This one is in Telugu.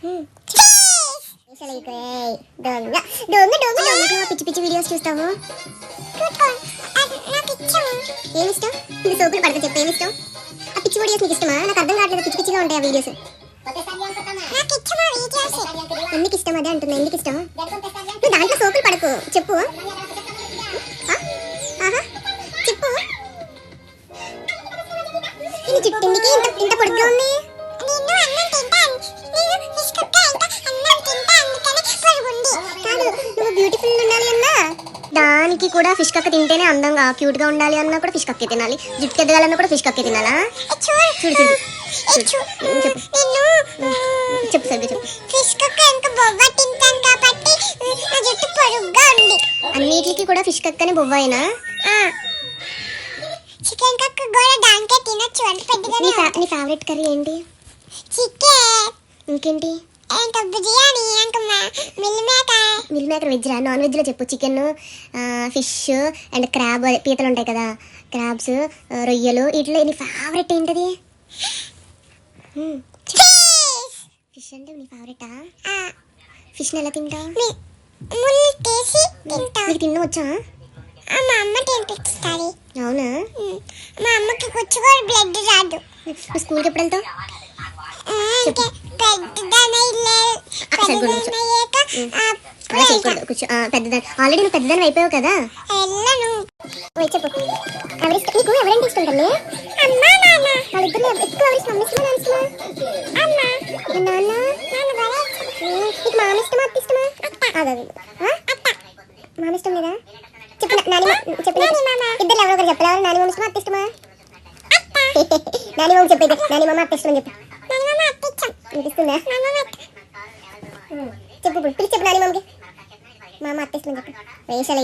పిచ్చి పిచ్చి వీడియోస్ చూస్తావు. ఏమి ఇష్టం? ఇది సోకులు పడతా చెప్పు, ఏమి ఇష్టం? ఆ పిచ్చి వీడియోస్ నీకు ఇష్టమా? నాకు అర్థం కావట్లేదు, పిచ్చి పిచ్చిగా ఉంటాయి ఆ వీడియోస్. ఎందుకు ఇష్టం అదే అంటున్నా, ఎందుకు ఇష్టం? నువ్వు దాంట్లో సోకులు పడకు చెప్పు. చెప్పు. చుట్టిందికి ఇంత పొడుగ్గా ఉంది. నువ్వు బ్యూటిఫుల్ ఉండాలి అన్నా దానికి కూడా ఫిష్ కక్క తింటేనే అందంగా క్యూట్ గా ఉండాలి అన్నా కూడా ఫిష్ కక్కే తినాలి. జుట్టు ఎదగాలన్నా కూడా ఫిష్ కక్కే తినాలా? చూడు చూడు చెప్పు సరిగ్గా చెప్పు. ఫిష్ కక్క ఇంకా బొవ్వ తింటాను కాబట్టి నా జుట్టు పొడుగ్గా ఉంది. అన్నిటికి కూడా ఫిష్ కక్కనే బొవ్వైనా? చికెన్ కక్క కూడా దానికే తినొచ్చు అంటే పెద్దగా. నీ ఫేవరెట్ కర్రీ ఏంటి? చికెన్. ఇంకేంటి? బిర్యానీ. మిల్ మేకర్ వెజ్ రా? నాన్ వెజ్లో చెప్పు. చికెన్, ఫిష్ అండ్ క్రాబ్, పీతలు ఉంటాయి కదా, క్రాబ్స్, రొయ్యలు, వీటిలో నీ ఫేవరెట్ ఏంటది? ఫిష్ అంటే నీ ఫేవరెటా? ఫిష్ని ఎలా తింటావు? నీకు తిన్న వచ్చా? మా అమ్మ తినిపిస్తుంది. అవునా? మా అమ్మకి కొంచెం కూడా బ్లడ్ రాదు. నువ్వు స్కూల్కి ఎప్పుడు వెళ్తావు? ఆల్రెడీ నువ్వు పెద్దదాన్ని అయిపోయావు కదా. చెప్పు, నీకు ఎవరంటే ఇష్టం? వాళ్ళిద్దరు ఎక్కువ ఎవరి ఇష్టమా? నాన్న. నీకు మామ ఇష్టమా అత్త ఇష్టమా? మామ ఇష్టం లేదా? చెప్పు. చెప్పు ఇద్దరు ఎవరో ఒకరు చెప్పలేవా? నాని మామ ఇష్టమా అత్త ఇష్టమా? నాని మామ చెప్పేది. నాని మామ అత్త ఇష్టం చెప్పు. అనిపిస్తుందా? చెప్పు పిలిచి చెప్పు. నాని మామకి మామ అత్త ఇష్టం చెప్పు. వేషాలు